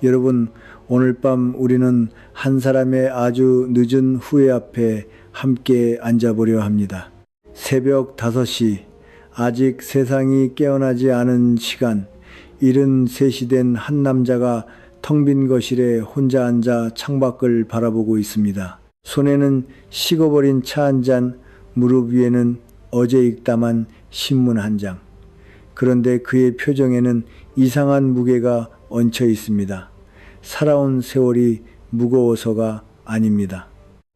여러분, 오늘 밤 우리는 한 사람의 아주 늦은 후회 앞에 함께 앉아보려 합니다. 새벽 5시, 아직 세상이 깨어나지 않은 시간, 73이 된 한 남자가 텅 빈 거실에 혼자 앉아 창밖을 바라보고 있습니다. 손에는 식어버린 차 한 잔, 무릎 위에는 어제 읽다만 신문 한 장. 그런데 그의 표정에는 이상한 무게가 얹혀 있습니다. 살아온 세월이 무거워서가 아닙니다.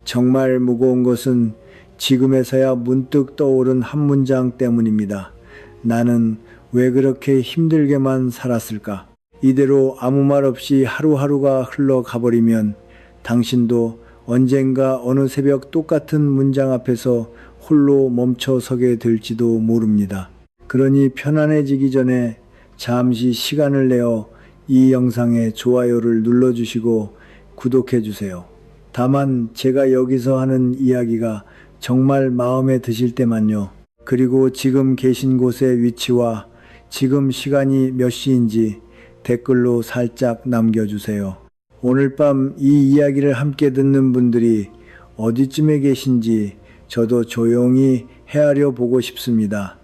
정말 무거운 것은 지금에서야 문득 떠오른 한 문장 때문입니다. 나는 왜 그렇게 힘들게만 살았을까? 이대로 아무 말 없이 하루하루가 흘러가버리면 당신도 언젠가 어느 새벽 똑같은 문장 앞에서 홀로 멈춰 서게 될지도 모릅니다. 그러니 편안해지기 전에 잠시 시간을 내어 이 영상에 좋아요를 눌러주시고 구독해주세요. 다만 제가 여기서 하는 이야기가 정말 마음에 드실 때만요. 그리고 지금 계신 곳의 위치와 지금 시간이 몇 시인지 댓글로 살짝 남겨주세요. 오늘 밤 이 이야기를 함께 듣는 분들이 어디쯤에 계신지 저도 조용히 헤아려 보고 싶습니다.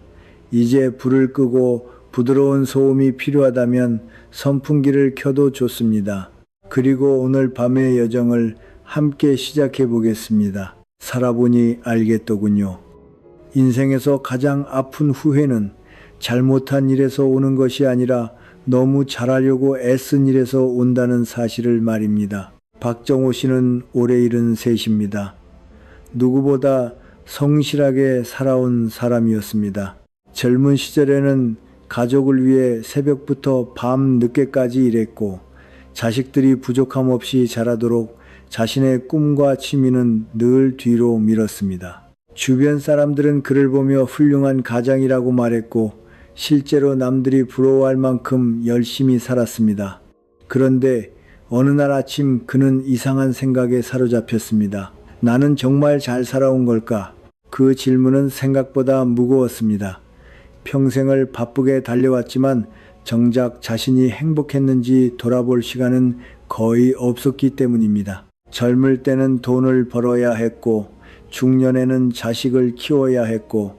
이제 불을 끄고 부드러운 소음이 필요하다면 선풍기를 켜도 좋습니다. 그리고 오늘 밤의 여정을 함께 시작해 보겠습니다. 살아보니 알겠더군요. 인생에서 가장 아픈 후회는 잘못한 일에서 오는 것이 아니라 너무 잘하려고 애쓴 일에서 온다는 사실을 말입니다. 박정호 씨는 올해 73입니다. 누구보다 성실하게 살아온 사람이었습니다. 젊은 시절에는 가족을 위해 새벽부터 밤 늦게까지 일했고 자식들이 부족함 없이 자라도록 자신의 꿈과 취미는 늘 뒤로 미뤘습니다. 주변 사람들은 그를 보며 훌륭한 가장이라고 말했고 실제로 남들이 부러워할 만큼 열심히 살았습니다. 그런데 어느 날 아침 그는 이상한 생각에 사로잡혔습니다. 나는 정말 잘 살아온 걸까? 그 질문은 생각보다 무거웠습니다. 평생을 바쁘게 달려왔지만 정작 자신이 행복했는지 돌아볼 시간은 거의 없었기 때문입니다. 젊을 때는 돈을 벌어야 했고 중년에는 자식을 키워야 했고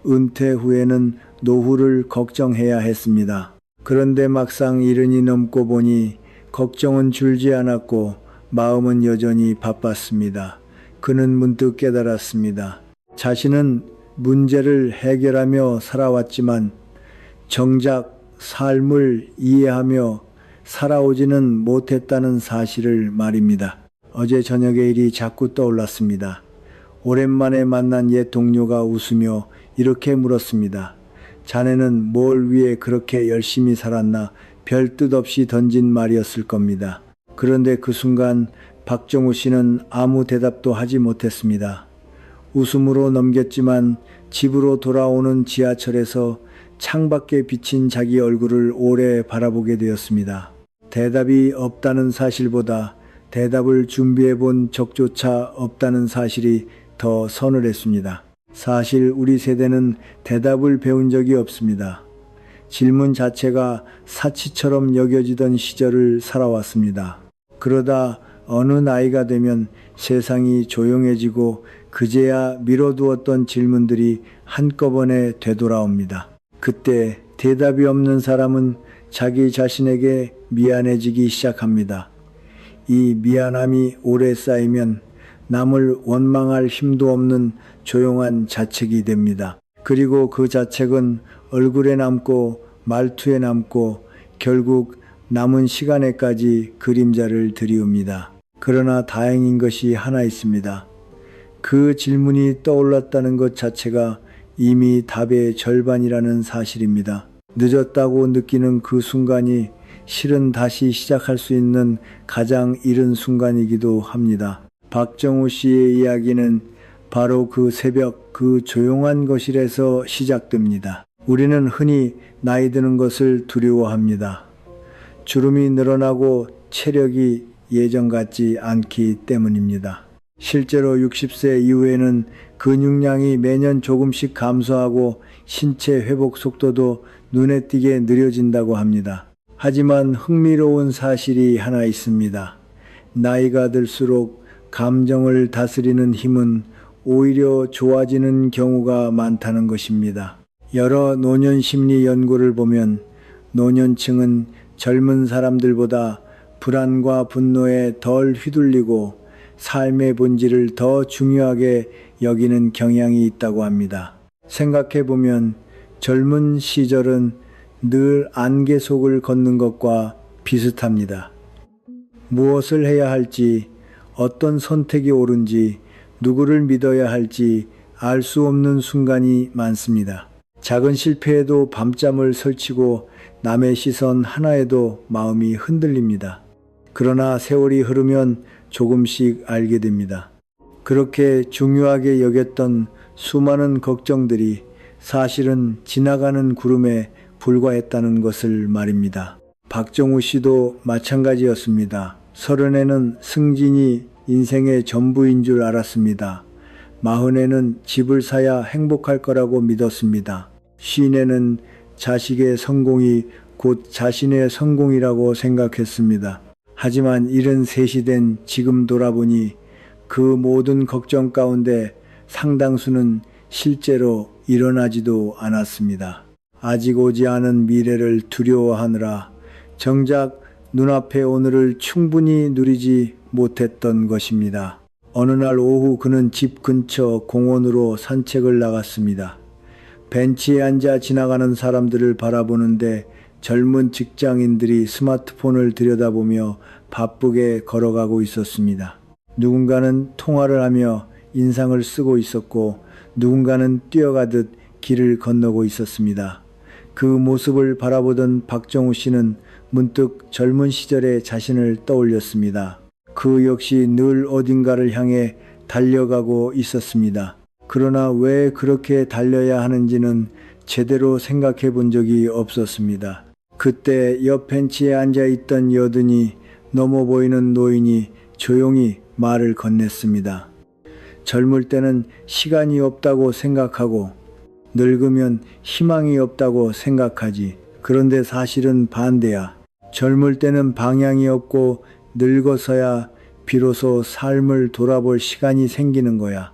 은퇴 후에는 노후를 걱정해야 했습니다. 그런데 막상 70이 넘고 보니 걱정은 줄지 않았고 마음은 여전히 바빴습니다. 그는 문득 깨달았습니다. 자신은 문제를 해결하며 살아왔지만 정작 삶을 이해하며 살아오지는 못했다는 사실을 말입니다. 어제 저녁의 일이 자꾸 떠올랐습니다. 오랜만에 만난 옛 동료가 웃으며 이렇게 물었습니다. 자네는 뭘 위해 그렇게 열심히 살았나? 별 뜻 없이 던진 말이었을 겁니다. 그런데 그 순간 박정우 씨는 아무 대답도 하지 못했습니다. 웃음으로 넘겼지만 집으로 돌아오는 지하철에서 창밖에 비친 자기 얼굴을 오래 바라보게 되었습니다. 대답이 없다는 사실보다 대답을 준비해 본 적조차 없다는 사실이 더 서늘했습니다. 사실 우리 세대는 대답을 배운 적이 없습니다. 질문 자체가 사치처럼 여겨지던 시절을 살아왔습니다. 그러다 어느 나이가 되면 세상이 조용해지고 그제야 미뤄두었던 질문들이 한꺼번에 되돌아옵니다. 그때 대답이 없는 사람은 자기 자신에게 미안해지기 시작합니다. 이 미안함이 오래 쌓이면 남을 원망할 힘도 없는 조용한 자책이 됩니다. 그리고 그 자책은 얼굴에 남고 말투에 남고 결국 남은 시간에까지 그림자를 들이웁니다. 그러나 다행인 것이 하나 있습니다. 그 질문이 떠올랐다는 것 자체가 이미 답의 절반이라는 사실입니다. 늦었다고 느끼는 그 순간이 실은 다시 시작할 수 있는 가장 이른 순간이기도 합니다. 박정우 씨의 이야기는 바로 그 새벽 그 조용한 거실에서 시작됩니다. 우리는 흔히 나이 드는 것을 두려워합니다. 주름이 늘어나고 체력이 예전 같지 않기 때문입니다. 실제로 60세 이후에는 근육량이 매년 조금씩 감소하고 신체 회복 속도도 눈에 띄게 느려진다고 합니다. 하지만 흥미로운 사실이 하나 있습니다. 나이가 들수록 감정을 다스리는 힘은 오히려 좋아지는 경우가 많다는 것입니다. 여러 노년 심리 연구를 보면 노년층은 젊은 사람들보다 불안과 분노에 덜 휘둘리고 삶의 본질을 더 중요하게 여기는 경향이 있다고 합니다. 생각해 보면 젊은 시절은 늘 안개 속을 걷는 것과 비슷합니다. 무엇을 해야 할지, 어떤 선택이 옳은지, 누구를 믿어야 할지 알 수 없는 순간이 많습니다. 작은 실패에도 밤잠을 설치고 남의 시선 하나에도 마음이 흔들립니다. 그러나 세월이 흐르면 조금씩 알게 됩니다. 그렇게 중요하게 여겼던 수많은 걱정들이 사실은 지나가는 구름에 불과했다는 것을 말입니다. 박정우 씨도 마찬가지였습니다. 30에는 승진이 인생의 전부인 줄 알았습니다. 40에는 집을 사야 행복할 거라고 믿었습니다. 50에는 자식의 성공이 곧 자신의 성공이라고 생각했습니다. 하지만 73이 된 지금 돌아보니 그 모든 걱정 가운데 상당수는 실제로 일어나지도 않았습니다. 아직 오지 않은 미래를 두려워하느라 정작 눈앞의 오늘을 충분히 누리지 못했던 것입니다. 어느 날 오후 그는 집 근처 공원으로 산책을 나갔습니다. 벤치에 앉아 지나가는 사람들을 바라보는데 젊은 직장인들이 스마트폰을 들여다보며 바쁘게 걸어가고 있었습니다. 누군가는 통화를 하며 인상을 쓰고 있었고 누군가는 뛰어가듯 길을 건너고 있었습니다. 그 모습을 바라보던 박정우 씨는 문득 젊은 시절의 자신을 떠올렸습니다. 그 역시 늘 어딘가를 향해 달려가고 있었습니다. 그러나 왜 그렇게 달려야 하는지는 제대로 생각해 본 적이 없었습니다. 그때 옆 벤치에 앉아 있던 여든이 넘어 보이는 노인이 조용히 말을 건넸습니다. 젊을 때는 시간이 없다고 생각하고 늙으면 희망이 없다고 생각하지. 그런데 사실은 반대야. 젊을 때는 방향이 없고 늙어서야 비로소 삶을 돌아볼 시간이 생기는 거야.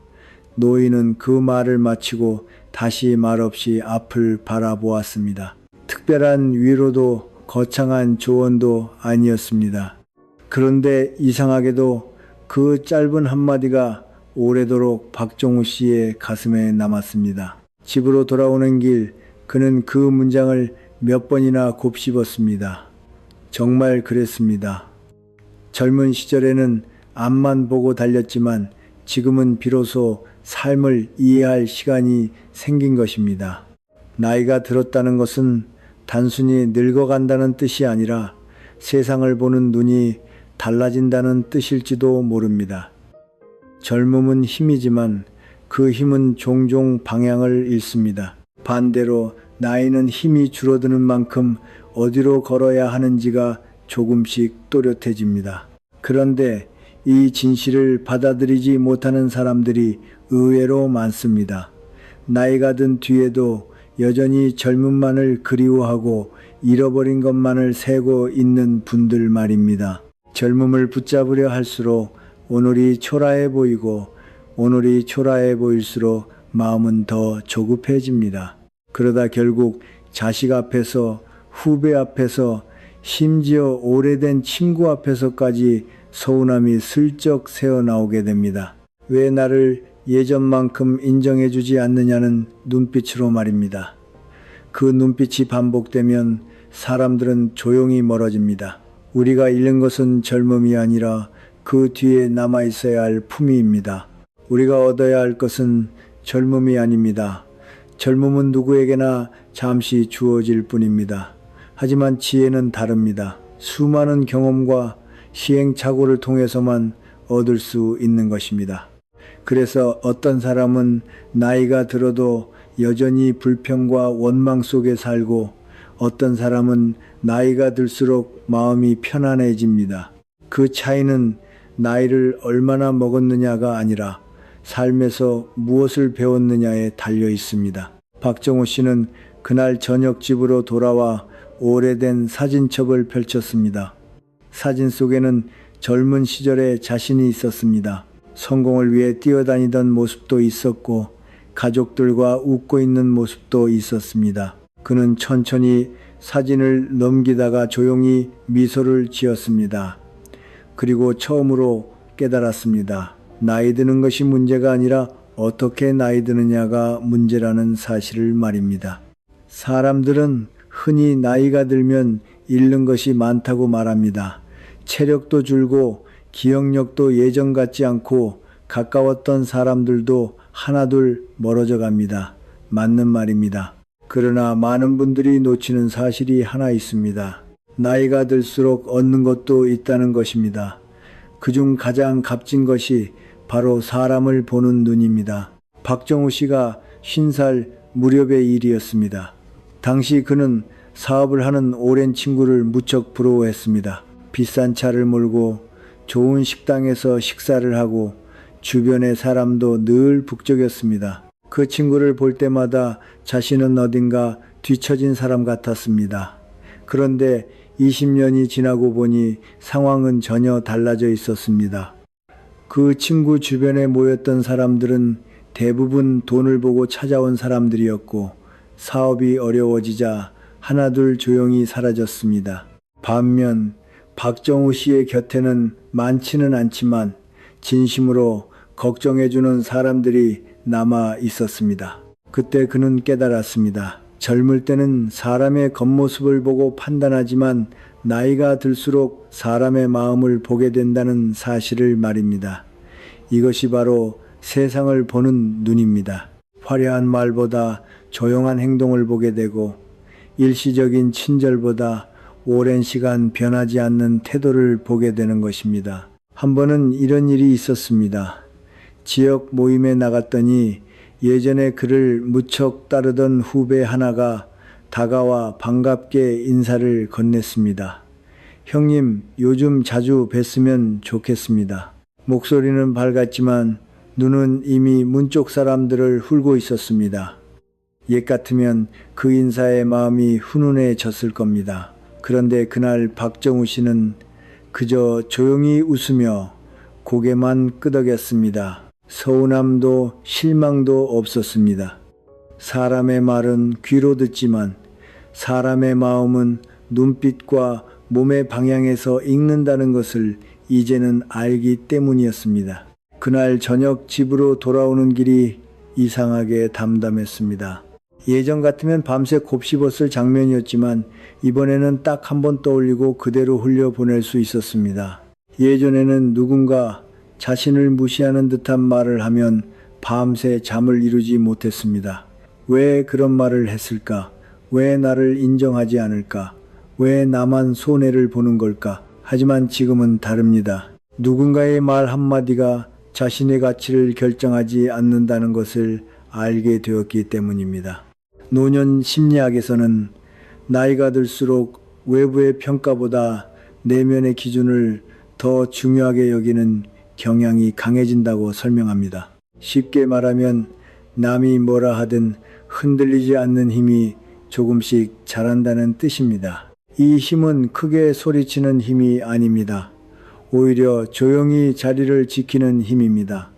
노인은 그 말을 마치고 다시 말없이 앞을 바라보았습니다. 특별한 위로도 거창한 조언도 아니었습니다. 그런데 이상하게도 그 짧은 한마디가 오래도록 박정우 씨의 가슴에 남았습니다. 집으로 돌아오는 길 그는 그 문장을 몇 번이나 곱씹었습니다. 정말 그랬습니다. 젊은 시절에는 앞만 보고 달렸지만 지금은 비로소 삶을 이해할 시간이 생긴 것입니다. 나이가 들었다는 것은 단순히 늙어간다는 뜻이 아니라 세상을 보는 눈이 달라진다는 뜻일지도 모릅니다. 젊음은 힘이지만 그 힘은 종종 방향을 잃습니다. 반대로 나이는 힘이 줄어드는 만큼 어디로 걸어야 하는지가 조금씩 또렷해집니다. 그런데 이 진실을 받아들이지 못하는 사람들이 의외로 많습니다. 나이가 든 뒤에도 여전히 젊음만을 그리워하고 잃어버린 것만을 세고 있는 분들 말입니다. 젊음을 붙잡으려 할수록 오늘이 초라해 보이고 오늘이 초라해 보일수록 마음은 더 조급해집니다. 그러다 결국 자식 앞에서, 후배 앞에서, 심지어 오래된 친구 앞에서까지 서운함이 슬쩍 새어나오게 됩니다. 왜 나를 예전만큼 인정해주지 않느냐는 눈빛으로 말입니다. 그 눈빛이 반복되면 사람들은 조용히 멀어집니다. 우리가 잃는 것은 젊음이 아니라 그 뒤에 남아있어야 할 품위입니다. 우리가 얻어야 할 것은 젊음이 아닙니다. 젊음은 누구에게나 잠시 주어질 뿐입니다. 하지만 지혜는 다릅니다. 수많은 경험과 시행착오를 통해서만 얻을 수 있는 것입니다. 그래서 어떤 사람은 나이가 들어도 여전히 불평과 원망 속에 살고 어떤 사람은 나이가 들수록 마음이 편안해집니다. 그 차이는 나이를 얼마나 먹었느냐가 아니라 삶에서 무엇을 배웠느냐에 달려 있습니다. 박정우 씨는 그날 저녁 집으로 돌아와 오래된 사진첩을 펼쳤습니다. 사진 속에는 젊은 시절의 자신이 있었습니다. 성공을 위해 뛰어다니던 모습도 있었고 가족들과 웃고 있는 모습도 있었습니다. 그는 천천히 사진을 넘기다가 조용히 미소를 지었습니다. 그리고 처음으로 깨달았습니다. 나이 드는 것이 문제가 아니라 어떻게 나이 드느냐가 문제라는 사실을 말입니다. 사람들은 흔히 나이가 들면 잃는 것이 많다고 말합니다. 체력도 줄고 기억력도 예전 같지 않고 가까웠던 사람들도 하나둘 멀어져 갑니다. 맞는 말입니다. 그러나 많은 분들이 놓치는 사실이 하나 있습니다. 나이가 들수록 얻는 것도 있다는 것입니다. 그중 가장 값진 것이 바로 사람을 보는 눈입니다. 박정우 씨가 50살 무렵의 일이었습니다. 당시 그는 사업을 하는 오랜 친구를 무척 부러워했습니다. 비싼 차를 몰고 좋은 식당에서 식사를 하고 주변의 사람도 늘 북적였습니다. 그 친구를 볼 때마다 자신은 어딘가 뒤처진 사람 같았습니다. 그런데 20년이 지나고 보니 상황은 전혀 달라져 있었습니다. 그 친구 주변에 모였던 사람들은 대부분 돈을 보고 찾아온 사람들이었고 사업이 어려워지자 하나둘 조용히 사라졌습니다. 반면 박정우 씨의 곁에는 많지는 않지만 진심으로 걱정해주는 사람들이 남아 있었습니다. 그때 그는 깨달았습니다. 젊을 때는 사람의 겉모습을 보고 판단하지만 나이가 들수록 사람의 마음을 보게 된다는 사실을 말입니다. 이것이 바로 세상을 보는 눈입니다. 화려한 말보다 조용한 행동을 보게 되고 일시적인 친절보다 오랜 시간 변하지 않는 태도를 보게 되는 것입니다. 한 번은 이런 일이 있었습니다. 지역 모임에 나갔더니 예전에 그를 무척 따르던 후배 하나가 다가와 반갑게 인사를 건넸습니다. 형님, 요즘 자주 뵀으면 좋겠습니다. 목소리는 밝았지만 눈은 이미 문 쪽 사람들을 훑고 있었습니다. 옛 같으면 그 인사에 마음이 훈훈해졌을 겁니다. 그런데 그날 박정우 씨는 그저 조용히 웃으며 고개만 끄덕였습니다. 서운함도 실망도 없었습니다. 사람의 말은 귀로 듣지만 사람의 마음은 눈빛과 몸의 방향에서 읽는다는 것을 이제는 알기 때문이었습니다. 그날 저녁 집으로 돌아오는 길이 이상하게 담담했습니다. 예전 같으면 밤새 곱씹었을 장면이었지만 이번에는 딱 한 번 떠올리고 그대로 흘려보낼 수 있었습니다. 예전에는 누군가 자신을 무시하는 듯한 말을 하면 밤새 잠을 이루지 못했습니다. 왜 그런 말을 했을까? 왜 나를 인정하지 않을까? 왜 나만 손해를 보는 걸까? 하지만 지금은 다릅니다. 누군가의 말 한마디가 자신의 가치를 결정하지 않는다는 것을 알게 되었기 때문입니다. 노년 심리학에서는 나이가 들수록 외부의 평가보다 내면의 기준을 더 중요하게 여기는 경향이 강해진다고 설명합니다. 쉽게 말하면 남이 뭐라 하든 흔들리지 않는 힘이 조금씩 자란다는 뜻입니다. 이 힘은 크게 소리치는 힘이 아닙니다. 오히려 조용히 자리를 지키는 힘입니다.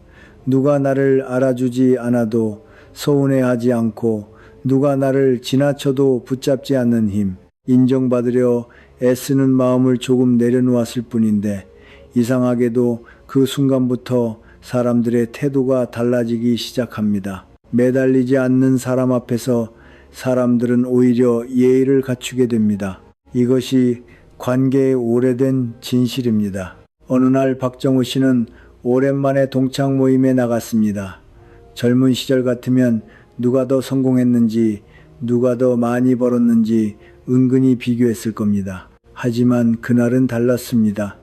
누가 나를 알아주지 않아도 서운해하지 않고 누가 나를 지나쳐도 붙잡지 않는 힘, 인정받으려 애쓰는 마음을 조금 내려놓았을 뿐인데 이상하게도 그 순간부터 사람들의 태도가 달라지기 시작합니다. 매달리지 않는 사람 앞에서 사람들은 오히려 예의를 갖추게 됩니다. 이것이 관계의 오래된 진실입니다. 어느 날 박정우 씨는 오랜만에 동창 모임에 나갔습니다. 젊은 시절 같으면 누가 더 성공했는지, 누가 더 많이 벌었는지 은근히 비교했을 겁니다. 하지만 그날은 달랐습니다.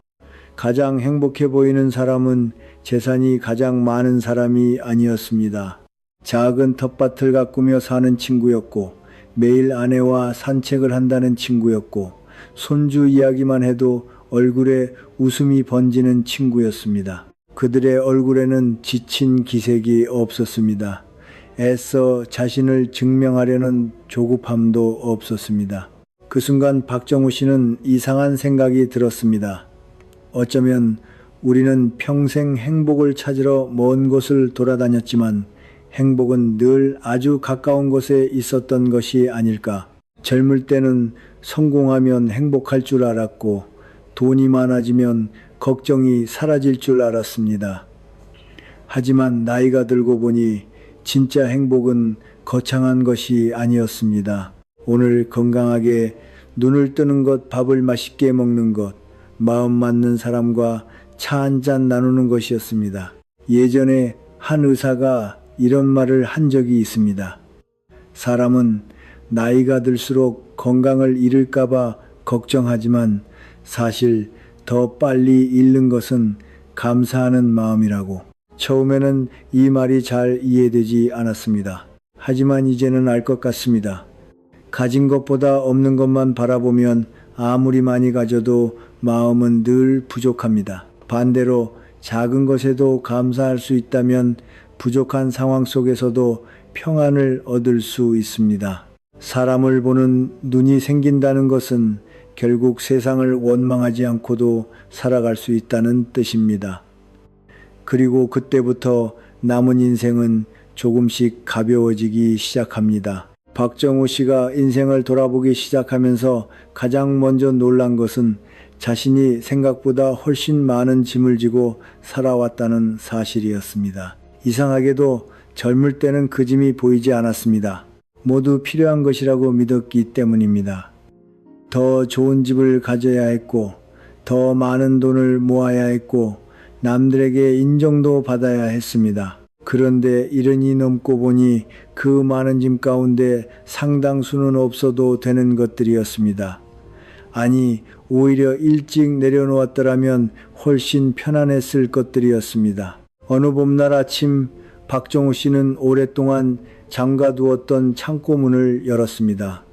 가장 행복해 보이는 사람은 재산이 가장 많은 사람이 아니었습니다. 작은 텃밭을 가꾸며 사는 친구였고, 매일 아내와 산책을 한다는 친구였고, 손주 이야기만 해도 얼굴에 웃음이 번지는 친구였습니다. 그들의 얼굴에는 지친 기색이 없었습니다. 애써 자신을 증명하려는 조급함도 없었습니다. 그 순간 박정우 씨는 이상한 생각이 들었습니다. 어쩌면 우리는 평생 행복을 찾으러 먼 곳을 돌아다녔지만 행복은 늘 아주 가까운 곳에 있었던 것이 아닐까. 젊을 때는 성공하면 행복할 줄 알았고 돈이 많아지면 걱정이 사라질 줄 알았습니다. 하지만 나이가 들고 보니 진짜 행복은 거창한 것이 아니었습니다. 오늘 건강하게 눈을 뜨는 것, 밥을 맛있게 먹는 것, 마음 맞는 사람과 차 한잔 나누는 것이었습니다. 예전에 한 의사가 이런 말을 한 적이 있습니다. 사람은 나이가 들수록 건강을 잃을까봐 걱정하지만 사실 더 빨리 잃는 것은 감사하는 마음이라고. 처음에는 이 말이 잘 이해되지 않았습니다. 하지만 이제는 알 것 같습니다. 가진 것보다 없는 것만 바라보면 아무리 많이 가져도 마음은 늘 부족합니다. 반대로 작은 것에도 감사할 수 있다면 부족한 상황 속에서도 평안을 얻을 수 있습니다. 사람을 보는 눈이 생긴다는 것은 결국 세상을 원망하지 않고도 살아갈 수 있다는 뜻입니다. 그리고 그때부터 남은 인생은 조금씩 가벼워지기 시작합니다. 박정우 씨가 인생을 돌아보기 시작하면서 가장 먼저 놀란 것은 자신이 생각보다 훨씬 많은 짐을 지고 살아왔다는 사실이었습니다. 이상하게도 젊을 때는 그 짐이 보이지 않았습니다. 모두 필요한 것이라고 믿었기 때문입니다. 더 좋은 집을 가져야 했고, 더 많은 돈을 모아야 했고, 남들에게 인정도 받아야 했습니다. 그런데 70이 넘고 보니 그 많은 짐 가운데 상당수는 없어도 되는 것들이었습니다. 아니, 오히려 일찍 내려놓았더라면 훨씬 편안했을 것들이었습니다. 어느 봄날 아침 박정우 씨는 오랫동안 잠가두었던 창고 문을 열었습니다.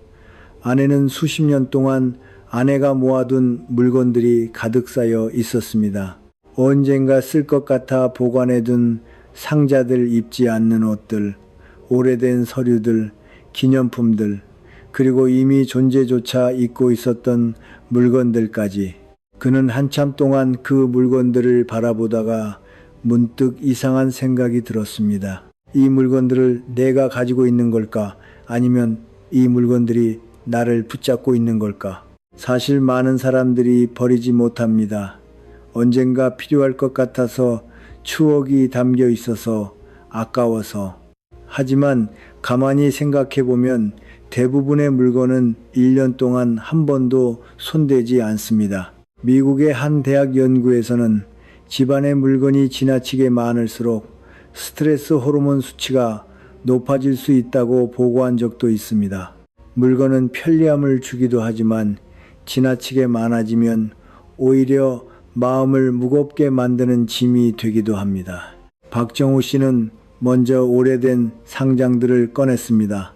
안에는 수십 년 동안 아내가 모아둔 물건들이 가득 쌓여 있었습니다. 언젠가 쓸 것 같아 보관해둔 상자들, 입지 않는 옷들, 오래된 서류들, 기념품들, 그리고 이미 존재조차 잊고 있었던 물건들까지. 그는 한참 동안 그 물건들을 바라보다가 문득 이상한 생각이 들었습니다. 이 물건들을 내가 가지고 있는 걸까? 아니면 이 물건들이 나를 붙잡고 있는 걸까? 사실 많은 사람들이 버리지 못합니다. 언젠가 필요할 것 같아서, 추억이 담겨 있어서, 아까워서. 하지만 가만히 생각해 보면 대부분의 물건은 1년 동안 한 번도 손대지 않습니다. 미국의 한 대학 연구에서는 집안의 물건이 지나치게 많을수록 스트레스 호르몬 수치가 높아질 수 있다고 보고한 적도 있습니다. 물건은 편리함을 주기도 하지만 지나치게 많아지면 오히려 마음을 무겁게 만드는 짐이 되기도 합니다. 박정우 씨는 먼저 오래된 상장들을 꺼냈습니다.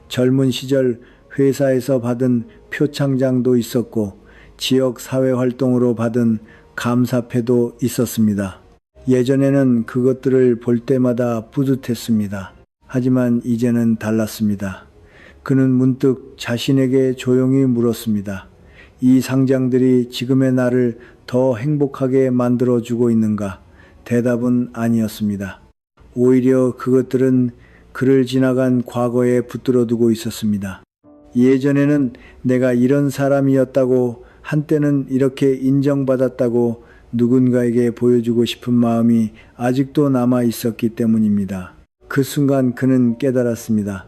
젊은 시절 회사에서 받은 표창장도 있었고 지역 사회 활동으로 받은 감사패도 있었습니다. 예전에는 그것들을 볼 때마다 뿌듯했습니다. 하지만 이제는 달랐습니다. 그는 문득 자신에게 조용히 물었습니다. 이 상장들이 지금의 나를 더 행복하게 만들어주고 있는가? 대답은 아니었습니다. 오히려 그것들은 그를 지나간 과거에 붙들어두고 있었습니다. 예전에는 내가 이런 사람이었다고, 한때는 이렇게 인정받았다고 누군가에게 보여주고 싶은 마음이 아직도 남아 있었기 때문입니다. 그 순간 그는 깨달았습니다.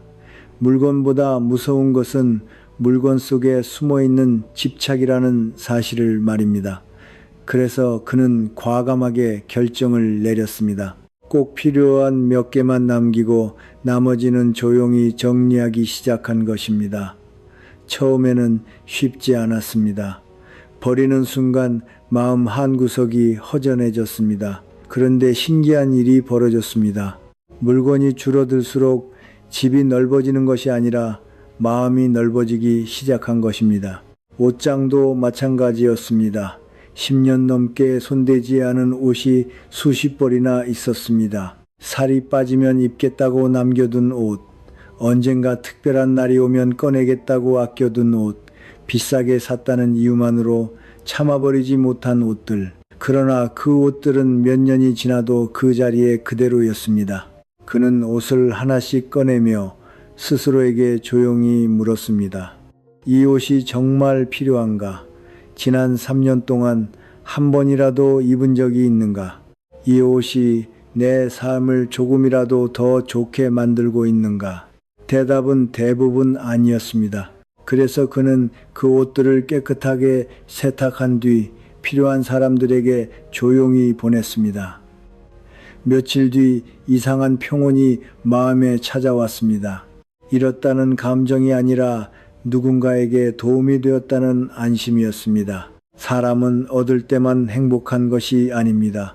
물건보다 무서운 것은 물건 속에 숨어있는 집착이라는 사실을 말입니다. 그래서 그는 과감하게 결정을 내렸습니다. 꼭 필요한 몇 개만 남기고 나머지는 조용히 정리하기 시작한 것입니다. 처음에는 쉽지 않았습니다. 버리는 순간 마음 한구석이 허전해졌습니다. 그런데 신기한 일이 벌어졌습니다. 물건이 줄어들수록 집이 넓어지는 것이 아니라 마음이 넓어지기 시작한 것입니다. 옷장도 마찬가지였습니다. 10년 넘게 손대지 않은 옷이 수십 벌이나 있었습니다. 살이 빠지면 입겠다고 남겨둔 옷, 언젠가 특별한 날이 오면 꺼내겠다고 아껴둔 옷, 비싸게 샀다는 이유만으로 참아버리지 못한 옷들. 그러나 그 옷들은 몇 년이 지나도 그 자리에 그대로였습니다. 그는 옷을 하나씩 꺼내며 스스로에게 조용히 물었습니다. 이 옷이 정말 필요한가? 지난 3년 동안 한 번이라도 입은 적이 있는가? 이 옷이 내 삶을 조금이라도 더 좋게 만들고 있는가? 대답은 대부분 아니었습니다. 그래서 그는 그 옷들을 깨끗하게 세탁한 뒤 필요한 사람들에게 조용히 보냈습니다. 며칠 뒤 이상한 평온이 마음에 찾아왔습니다. 잃었다는 감정이 아니라 누군가에게 도움이 되었다는 안심이었습니다. 사람은 얻을 때만 행복한 것이 아닙니다.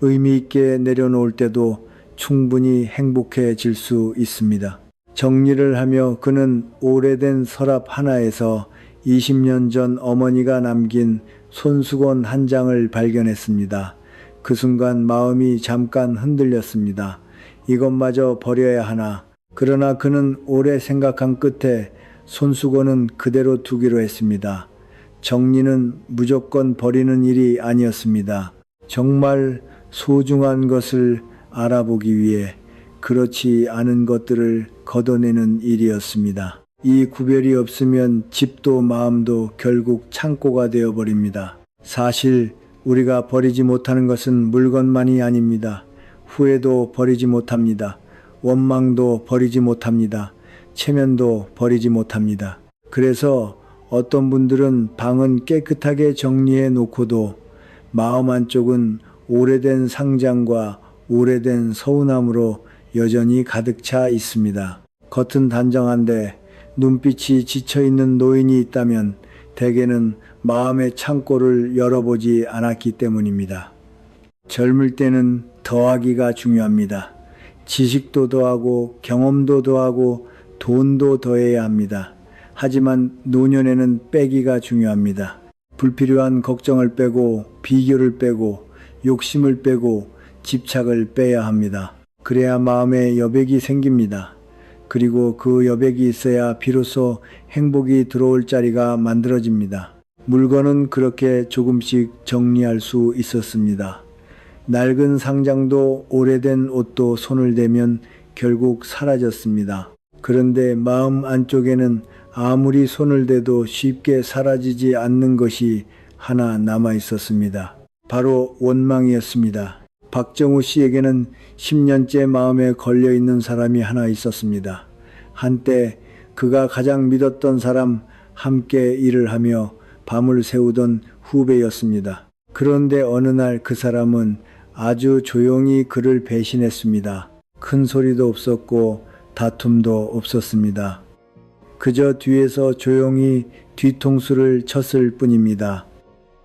의미 있게 내려놓을 때도 충분히 행복해질 수 있습니다. 정리를 하며 그는 오래된 서랍 하나에서 20년 전 어머니가 남긴 손수건 한 장을 발견했습니다. 그 순간 마음이 잠깐 흔들렸습니다. 이것마저 버려야 하나. 그러나 그는 오래 생각한 끝에 손수건은 그대로 두기로 했습니다. 정리는 무조건 버리는 일이 아니었습니다. 정말 소중한 것을 알아보기 위해 그렇지 않은 것들을 걷어내는 일이었습니다. 이 구별이 없으면 집도 마음도 결국 창고가 되어버립니다. 사실 우리가 버리지 못하는 것은 물건만이 아닙니다. 후회도 버리지 못합니다. 원망도 버리지 못합니다. 체면도 버리지 못합니다. 그래서 어떤 분들은 방은 깨끗하게 정리해 놓고도 마음 한쪽은 오래된 상장과 오래된 서운함으로 여전히 가득 차 있습니다. 겉은 단정한데 눈빛이 지쳐있는 노인이 있다면 대개는 마음의 창고를 열어보지 않았기 때문입니다. 젊을 때는 더하기가 중요합니다. 지식도 더하고 경험도 더하고 돈도 더해야 합니다. 하지만 노년에는 빼기가 중요합니다. 불필요한 걱정을 빼고 비교를 빼고 욕심을 빼고 집착을 빼야 합니다. 그래야 마음에 여백이 생깁니다. 그리고 그 여백이 있어야 비로소 행복이 들어올 자리가 만들어집니다. 물건은 그렇게 조금씩 정리할 수 있었습니다. 낡은 상장도 오래된 옷도 손을 대면 결국 사라졌습니다. 그런데 마음 안쪽에는 아무리 손을 대도 쉽게 사라지지 않는 것이 하나 남아 있었습니다. 바로 원망이었습니다. 박정우 씨에게는 10년째 마음에 걸려 있는 사람이 하나 있었습니다. 한때 그가 가장 믿었던 사람, 함께 일을 하며 밤을 새우던 후배였습니다. 그런데 어느 날 그 사람은 아주 조용히 그를 배신했습니다. 큰 소리도 없었고 다툼도 없었습니다. 그저 뒤에서 조용히 뒤통수를 쳤을 뿐입니다.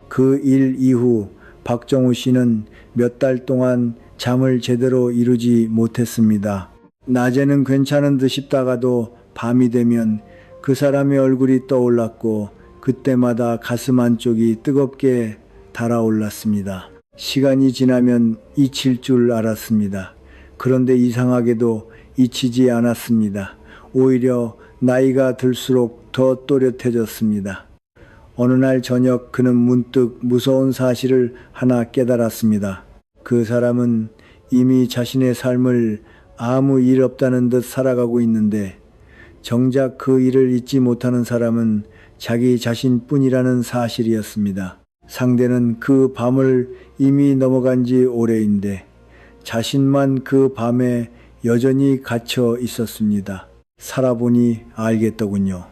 그 일 이후 박정우 씨는 몇 달 동안 잠을 제대로 이루지 못했습니다. 낮에는 괜찮은 듯 싶다가도 밤이 되면 그 사람의 얼굴이 떠올랐고 그때마다 가슴 한쪽이 뜨겁게 달아올랐습니다. 시간이 지나면 잊힐 줄 알았습니다. 그런데 이상하게도 잊히지 않았습니다. 오히려 나이가 들수록 더 또렷해졌습니다. 어느 날 저녁 그는 문득 무서운 사실을 하나 깨달았습니다. 그 사람은 이미 자신의 삶을 아무 일 없다는 듯 살아가고 있는데 정작 그 일을 잊지 못하는 사람은 자기 자신뿐이라는 사실이었습니다. 상대는 그 밤을 이미 넘어간 지 오래인데 자신만 그 밤에 여전히 갇혀 있었습니다. 살아보니 알겠더군요.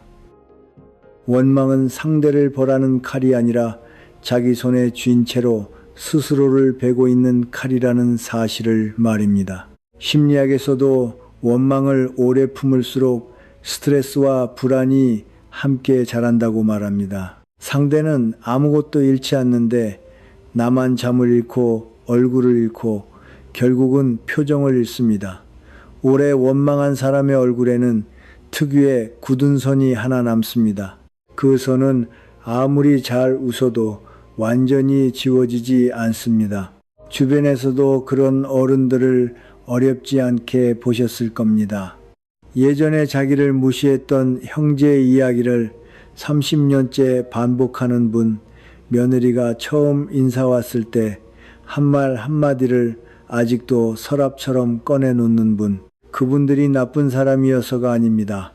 원망은 상대를 벌하는 칼이 아니라 자기 손에 쥔 채로 스스로를 베고 있는 칼이라는 사실을 말입니다. 심리학에서도 원망을 오래 품을수록 스트레스와 불안이 함께 자란다고 말합니다. 상대는 아무것도 잃지 않는데 나만 잠을 잃고 얼굴을 잃고 결국은 표정을 잃습니다. 오래 원망한 사람의 얼굴에는 특유의 굳은 선이 하나 남습니다. 그 선은 아무리 잘 웃어도 완전히 지워지지 않습니다. 주변에서도 그런 어른들을 어렵지 않게 보셨을 겁니다. 예전에 자기를 무시했던 형제의 이야기를 30년째 반복하는 분, 며느리가 처음 인사 왔을 때 한 말 한마디를 아직도 서랍처럼 꺼내놓는 분, 그분들이 나쁜 사람이어서가 아닙니다.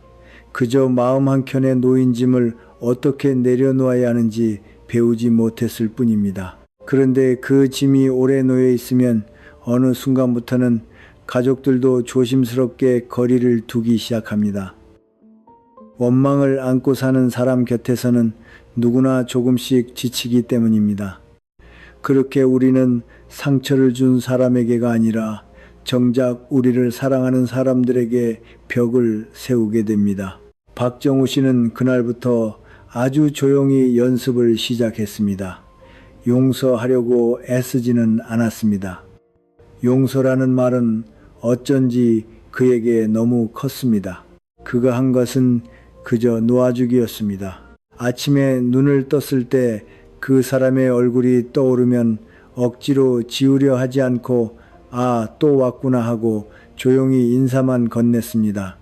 그저 마음 한켠에 놓인 짐을 어떻게 내려놓아야 하는지 배우지 못했을 뿐입니다. 그런데 그 짐이 오래 놓여 있으면 어느 순간부터는 가족들도 조심스럽게 거리를 두기 시작합니다. 원망을 안고 사는 사람 곁에서는 누구나 조금씩 지치기 때문입니다. 그렇게 우리는 상처를 준 사람에게가 아니라 정작 우리를 사랑하는 사람들에게 벽을 세우게 됩니다. 박정우 씨는 그날부터 아주 조용히 연습을 시작했습니다. 용서하려고 애쓰지는 않았습니다. 용서라는 말은 어쩐지 그에게 너무 컸습니다. 그가 한 것은 그저 놓아주기였습니다. 아침에 눈을 떴을 때 그 사람의 얼굴이 떠오르면 억지로 지우려 하지 않고 아, 또 왔구나 하고 조용히 인사만 건넸습니다.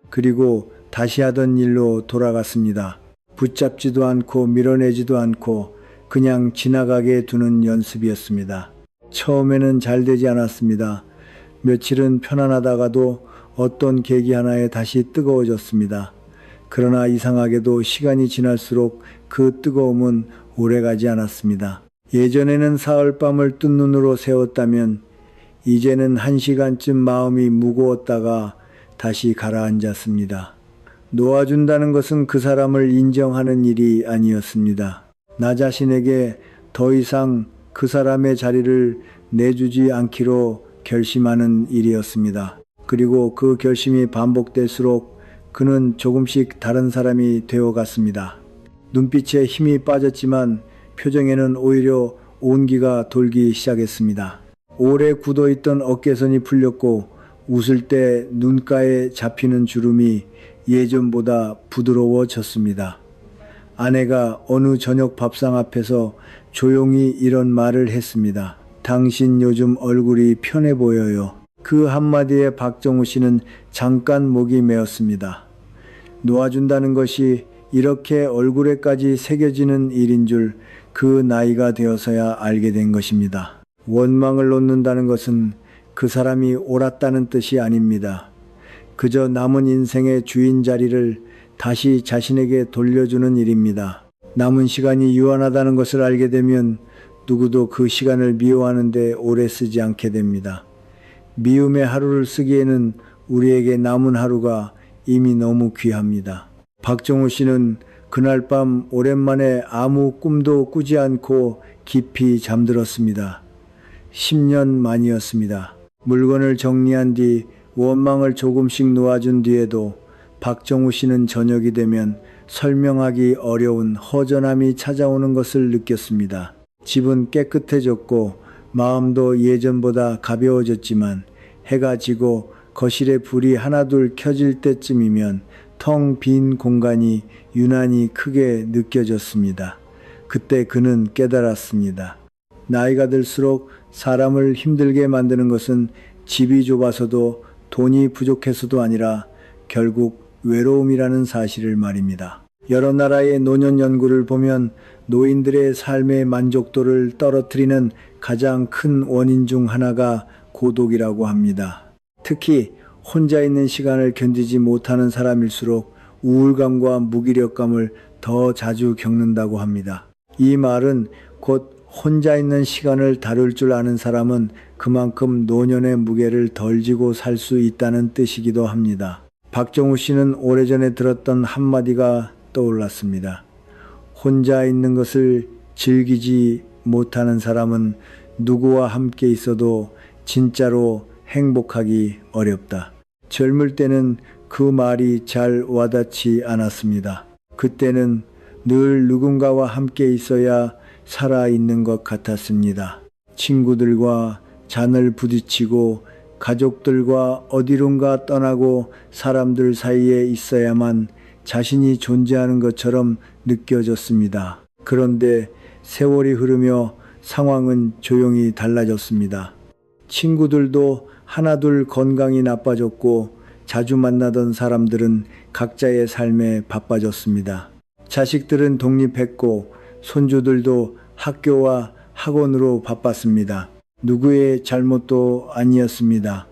그리고 다시 하던 일로 돌아갔습니다. 붙잡지도 않고 밀어내지도 않고 그냥 지나가게 두는 연습이었습니다. 처음에는 잘 되지 않았습니다. 며칠은 편안하다가도 어떤 계기 하나에 다시 뜨거워졌습니다. 그러나 이상하게도 시간이 지날수록 그 뜨거움은 오래가지 않았습니다. 예전에는 사흘밤을 뜬 눈으로 세웠다면 이제는 1시간쯤 마음이 무거웠다가 다시 가라앉았습니다. 놓아준다는 것은 그 사람을 인정하는 일이 아니었습니다. 나 자신에게 더 이상 그 사람의 자리를 내주지 않기로 결심하는 일이었습니다. 그리고 그 결심이 반복될수록 그는 조금씩 다른 사람이 되어갔습니다. 눈빛에 힘이 빠졌지만 표정에는 오히려 온기가 돌기 시작했습니다. 오래 굳어있던 어깨선이 풀렸고 웃을 때 눈가에 잡히는 주름이 예전보다 부드러워졌습니다. 아내가 어느 저녁 밥상 앞에서 조용히 이런 말을 했습니다. 당신 요즘 얼굴이 편해 보여요. 그 한마디에 박정우 씨는 잠깐 목이 메었습니다. 놓아준다는 것이 이렇게 얼굴에까지 새겨지는 일인 줄 그 나이가 되어서야 알게 된 것입니다. 원망을 놓는다는 것은 그 사람이 옳았다는 뜻이 아닙니다. 그저 남은 인생의 주인 자리를 다시 자신에게 돌려주는 일입니다. 남은 시간이 유한하다는 것을 알게 되면 누구도 그 시간을 미워하는데 오래 쓰지 않게 됩니다. 미움의 하루를 쓰기에는 우리에게 남은 하루가 이미 너무 귀합니다. 박정우 씨는 그날 밤 오랜만에 아무 꿈도 꾸지 않고 깊이 잠들었습니다. 10년 만이었습니다. 물건을 정리한 뒤 원망을 조금씩 놓아준 뒤에도 박정우 씨는 저녁이 되면 설명하기 어려운 허전함이 찾아오는 것을 느꼈습니다. 집은 깨끗해졌고 마음도 예전보다 가벼워졌지만 해가 지고 거실에 불이 하나둘 켜질 때쯤이면 텅 빈 공간이 유난히 크게 느껴졌습니다. 그때 그는 깨달았습니다. 나이가 들수록 사람을 힘들게 만드는 것은 집이 좁아서도 돈이 부족해서도 아니라 결국 외로움이라는 사실을 말입니다. 여러 나라의 노년 연구를 보면 노인들의 삶의 만족도를 떨어뜨리는 가장 큰 원인 중 하나가 고독이라고 합니다. 특히 혼자 있는 시간을 견디지 못하는 사람일수록 우울감과 무기력감을 더 자주 겪는다고 합니다. 이 말은 곧 혼자 있는 시간을 다룰 줄 아는 사람은 그만큼 노년의 무게를 덜 지고 살 수 있다는 뜻이기도 합니다. 박정우 씨는 오래전에 들었던 한마디가 떠올랐습니다. 혼자 있는 것을 즐기지 못하는 사람은 누구와 함께 있어도 진짜로 행복하기 어렵다. 젊을 때는 그 말이 잘 와닿지 않았습니다. 그때는 늘 누군가와 함께 있어야 살아있는 것 같았습니다. 친구들과 잔을 부딪히고 가족들과 어디론가 떠나고 사람들 사이에 있어야만 자신이 존재하는 것처럼 느껴졌습니다. 그런데 세월이 흐르며 상황은 조용히 달라졌습니다. 친구들도 하나둘 건강이 나빠졌고 자주 만나던 사람들은 각자의 삶에 바빠졌습니다. 자식들은 독립했고 손주들도 학교와 학원으로 바빴습니다. 누구의 잘못도 아니었습니다.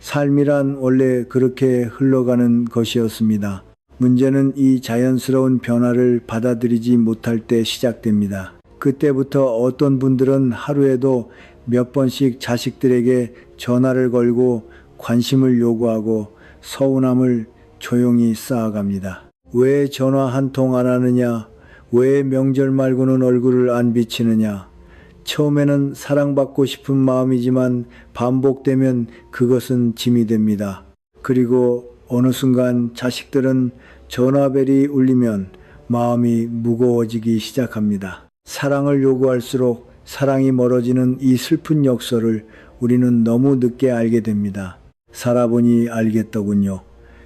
삶이란 원래 그렇게 흘러가는 것이었습니다. 문제는 이 자연스러운 변화를 받아들이지 못할 때 시작됩니다. 그때부터 어떤 분들은 하루에도 몇 번씩 자식들에게 전화를 걸고 관심을 요구하고 서운함을 조용히 쌓아갑니다. 왜 전화 한 통 안 하느냐? 왜 명절 말고는 얼굴을 안 비치느냐? 처음에는 사랑받고 싶은 마음이지만 반복되면 그것은 짐이 됩니다. 그리고 어느 순간 자식들은 전화벨이 울리면 마음이 무거워지기 시작합니다. 사랑을 요구할수록 사랑이 멀어지는 이 슬픈 역설을 우리는 너무 늦게 알게 됩니다. 살아보니 알겠더군요.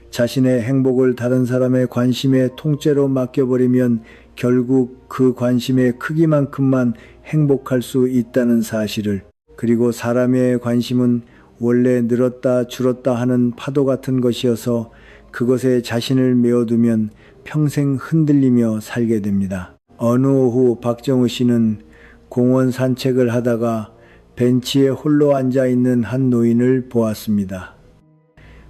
자신의 행복을 다른 사람의 관심에 통째로 맡겨버리면 결국 그 관심의 크기만큼만 행복할 수 있다는 사실을, 그리고 사람의 관심은 원래 늘었다 줄었다 하는 파도 같은 것이어서 그것에 자신을 메어두면 평생 흔들리며 살게 됩니다. 어느 오후 박정우 씨는 공원 산책을 하다가 벤치에 홀로 앉아있는 한 노인을 보았습니다.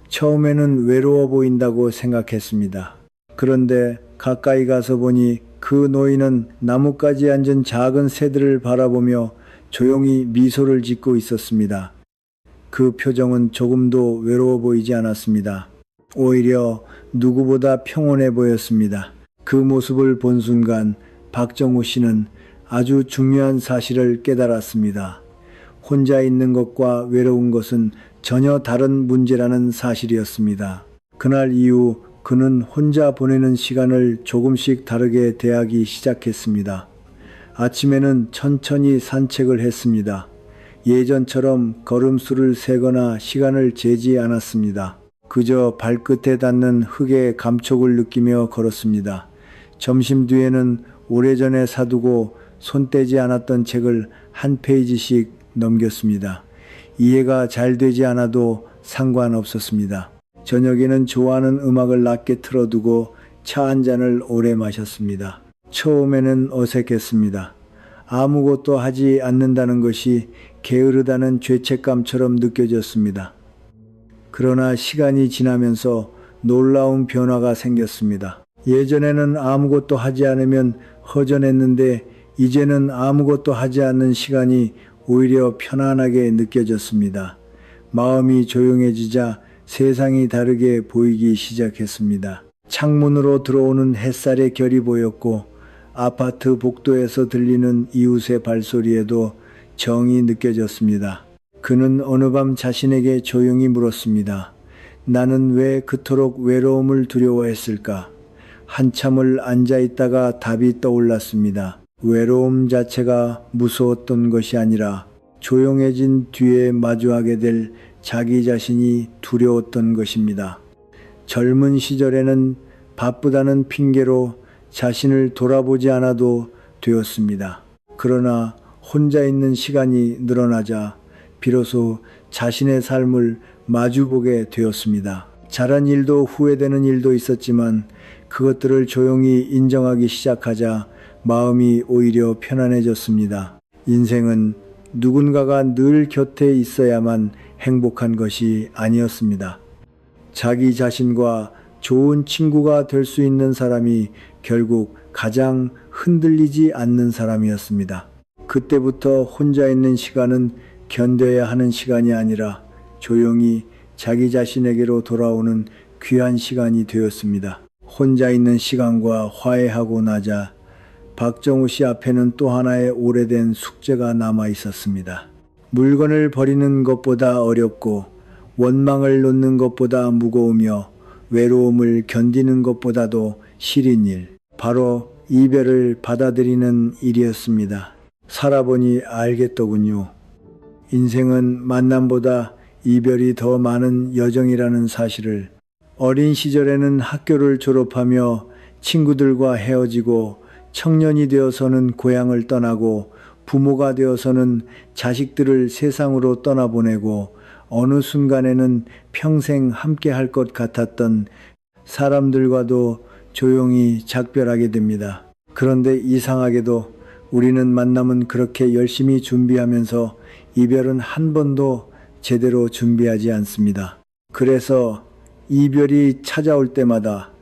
처음에는 외로워 보인다고 생각했습니다. 그런데 가까이 가서 보니 그 노인은 나뭇가지에 앉은 작은 새들을 바라보며 조용히 미소를 짓고 있었습니다. 그 표정은 조금도 외로워 보이지 않았습니다. 오히려 누구보다 평온해 보였습니다. 그 모습을 본 순간 박정우 씨는 아주 중요한 사실을 깨달았습니다. 혼자 있는 것과 외로운 것은 전혀 다른 문제라는 사실이었습니다. 그날 이후 그는 혼자 보내는 시간을 조금씩 다르게 대하기 시작했습니다. 아침에는 천천히 산책을 했습니다. 예전처럼 걸음수를 세거나 시간을 재지 않았습니다. 그저 발끝에 닿는 흙의 감촉을 느끼며 걸었습니다. 점심 뒤에는 오래전에 사두고 손 떼지 않았던 책을 한 페이지씩 넘겼습니다. 이해가 잘 되지 않아도 상관없었습니다. 저녁에는 좋아하는 음악을 낮게 틀어두고 차 한 잔을 오래 마셨습니다. 처음에는 어색했습니다. 아무것도 하지 않는다는 것이 게으르다는 죄책감처럼 느껴졌습니다. 그러나 시간이 지나면서 놀라운 변화가 생겼습니다. 예전에는 아무것도 하지 않으면 허전했는데 이제는 아무것도 하지 않는 시간이 오히려 편안하게 느껴졌습니다. 마음이 조용해지자 세상이 다르게 보이기 시작했습니다. 창문으로 들어오는 햇살의 결이 보였고 아파트 복도에서 들리는 이웃의 발소리에도 정이 느껴졌습니다. 그는 어느 밤 자신에게 조용히 물었습니다. 나는 왜 그토록 외로움을 두려워했을까? 한참을 앉아 있다가 답이 떠올랐습니다. 외로움 자체가 무서웠던 것이 아니라 조용해진 뒤에 마주하게 될 자기 자신이 두려웠던 것입니다. 젊은 시절에는 바쁘다는 핑계로 자신을 돌아보지 않아도 되었습니다. 그러나 혼자 있는 시간이 늘어나자 비로소 자신의 삶을 마주보게 되었습니다. 잘한 일도 후회되는 일도 있었지만 그것들을 조용히 인정하기 시작하자 마음이 오히려 편안해졌습니다. 인생은 누군가가 늘 곁에 있어야만 행복한 것이 아니었습니다. 자기 자신과 좋은 친구가 될 수 있는 사람이 결국 가장 흔들리지 않는 사람이었습니다. 그때부터 혼자 있는 시간은 견뎌야 하는 시간이 아니라 조용히 자기 자신에게로 돌아오는 귀한 시간이 되었습니다. 혼자 있는 시간과 화해하고 나자 박정우 씨 앞에는 또 하나의 오래된 숙제가 남아 있었습니다. 물건을 버리는 것보다 어렵고 원망을 놓는 것보다 무거우며 외로움을 견디는 것보다도 시린 일, 바로 이별을 받아들이는 일이었습니다. 살아보니 알겠더군요. 인생은 만남보다 이별이 더 많은 여정이라는 사실을. 어린 시절에는 학교를 졸업하며 친구들과 헤어지고 청년이 되어서는 고향을 떠나고 부모가 되어서는 자식들을 세상으로 떠나보내고 어느 순간에는 평생 함께 할 것 같았던 사람들과도 조용히 작별하게 됩니다. 그런데 이상하게도 우리는 만남은 그렇게 열심히 준비하면서 이별은 한 번도 제대로 준비하지 않습니다. 그래서 이별이 찾아올 때마다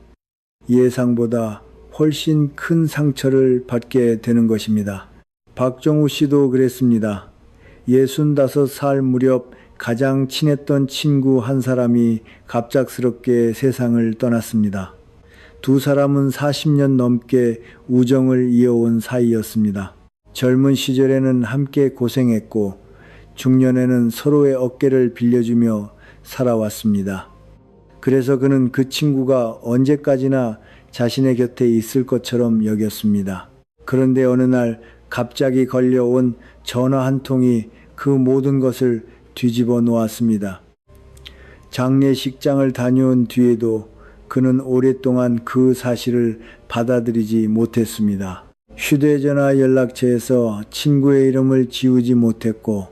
예상보다 훨씬 큰 상처를 받게 되는 것입니다. 박정우 씨도 그랬습니다. 65살 무렵 가장 친했던 친구 한 사람이 갑작스럽게 세상을 떠났습니다. 두 사람은 40년 넘게 우정을 이어온 사이였습니다. 젊은 시절에는 함께 고생했고 중년에는 서로의 어깨를 빌려주며 살아왔습니다. 그래서 그는 그 친구가 언제까지나 자신의 곁에 있을 것처럼 여겼습니다. 그런데 어느 날 갑자기 걸려온 전화 한 통이 그 모든 것을 뒤집어 놓았습니다. 장례식장을 다녀온 뒤에도 그는 오랫동안 그 사실을 받아들이지 못했습니다. 휴대전화 연락처에서 친구의 이름을 지우지 못했고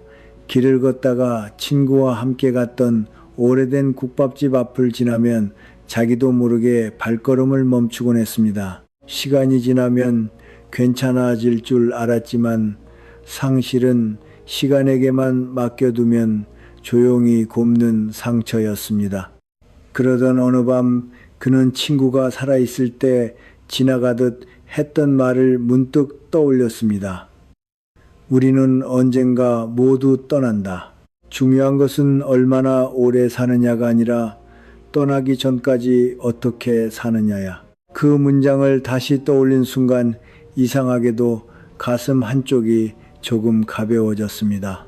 길을 걷다가 친구와 함께 갔던 오래된 국밥집 앞을 지나면 자기도 모르게 발걸음을 멈추곤 했습니다. 시간이 지나면 괜찮아질 줄 알았지만 상실은 시간에게만 맡겨두면 조용히 곪는 상처였습니다. 그러던 어느 밤 그는 친구가 살아있을 때 지나가듯 했던 말을 문득 떠올렸습니다. 우리는 언젠가 모두 떠난다. 중요한 것은 얼마나 오래 사느냐가 아니라 떠나기 전까지 어떻게 사느냐야. 그 문장을 다시 떠올린 순간 이상하게도 가슴 한쪽이 조금 가벼워졌습니다.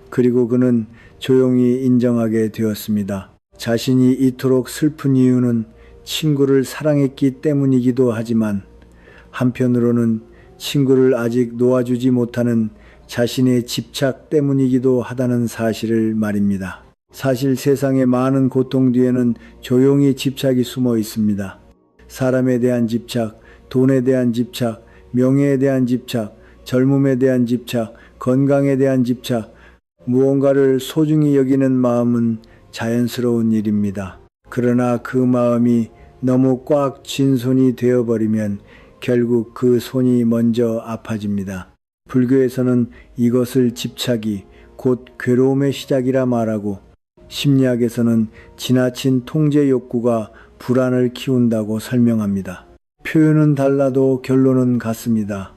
그리고 그는 조용히 인정하게 되었습니다. 자신이 이토록 슬픈 이유는 친구를 사랑했기 때문이기도 하지만 한편으로는 친구를 아직 놓아주지 못하는 자신의 집착 때문이기도 하다는 사실을 말입니다. 사실 세상의 많은 고통 뒤에는 조용히 집착이 숨어 있습니다. 사람에 대한 집착, 돈에 대한 집착, 명예에 대한 집착, 젊음에 대한 집착, 건강에 대한 집착, 무언가를 소중히 여기는 마음은 자연스러운 일입니다. 그러나 그 마음이 너무 꽉 쥔 손이 되어버리면 결국 그 손이 먼저 아파집니다. 불교에서는 이것을 집착이 곧 괴로움의 시작이라 말하고 심리학에서는 지나친 통제 욕구가 불안을 키운다고 설명합니다. 표현은 달라도 결론은 같습니다.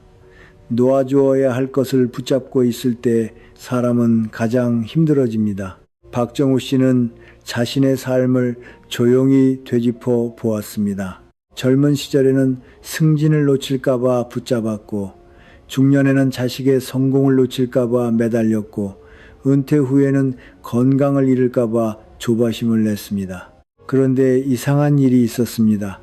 놓아주어야 할 것을 붙잡고 있을 때 사람은 가장 힘들어집니다. 박정우 씨는 자신의 삶을 조용히 되짚어 보았습니다. 젊은 시절에는 승진을 놓칠까봐 붙잡았고 중년에는 자식의 성공을 놓칠까봐 매달렸고 은퇴 후에는 건강을 잃을까봐 조바심을 냈습니다. 그런데 이상한 일이 있었습니다.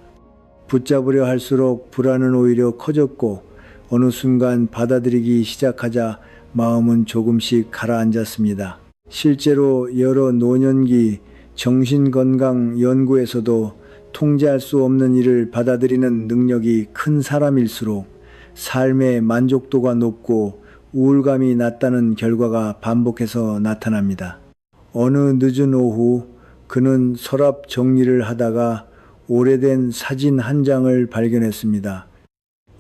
붙잡으려 할수록 불안은 오히려 커졌고 어느 순간 받아들이기 시작하자 마음은 조금씩 가라앉았습니다. 실제로 여러 노년기 정신건강 연구에서도 통제할 수 없는 일을 받아들이는 능력이 큰 사람일수록 삶의 만족도가 높고 우울감이 낮다는 결과가 반복해서 나타납니다. 어느 늦은 오후 그는 서랍 정리를 하다가 오래된 사진 한 장을 발견했습니다.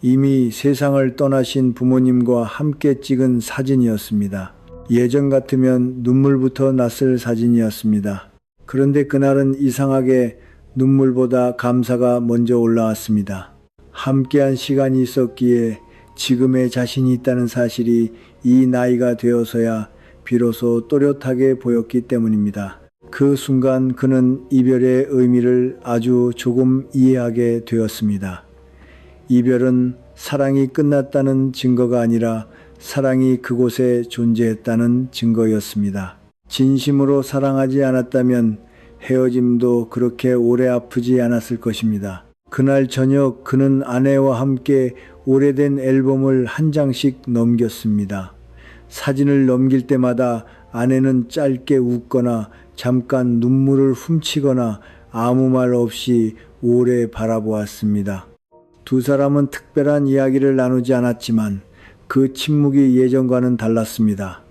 이미 세상을 떠나신 부모님과 함께 찍은 사진이었습니다. 예전 같으면 눈물부터 났을 사진이었습니다. 그런데 그날은 이상하게 눈물보다 감사가 먼저 올라왔습니다. 함께한 시간이 있었기에 지금의 자신이 있다는 사실이 이 나이가 되어서야 비로소 또렷하게 보였기 때문입니다. 그 순간 그는 이별의 의미를 아주 조금 이해하게 되었습니다. 이별은 사랑이 끝났다는 증거가 아니라 사랑이 그곳에 존재했다는 증거였습니다. 진심으로 사랑하지 않았다면 헤어짐도 그렇게 오래 아프지 않았을 것입니다. 그날 저녁 그는 아내와 함께 오래된 앨범을 한 장씩 넘겼습니다. 사진을 넘길 때마다 아내는 짧게 웃거나 잠깐 눈물을 훔치거나 아무 말 없이 오래 바라보았습니다. 두 사람은 특별한 이야기를 나누지 않았지만 그 침묵이 예전과는 달랐습니다.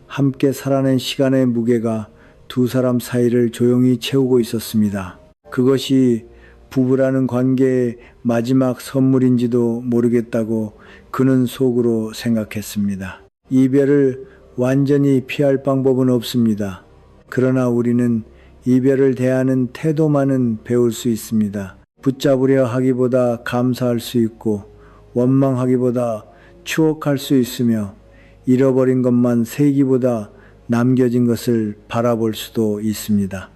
함께 살아낸 시간의 무게가 두 사람 사이를 조용히 채우고 있었습니다. 그것이 부부라는 관계의 마지막 선물인지도 모르겠다고 그는 속으로 생각했습니다. 이별을 완전히 피할 방법은 없습니다. 그러나 우리는 이별을 대하는 태도만은 배울 수 있습니다. 붙잡으려 하기보다 감사할 수 있고 원망하기보다 추억할 수 있으며 잃어버린 것만 세기보다 남겨진 것을 바라볼 수도 있습니다.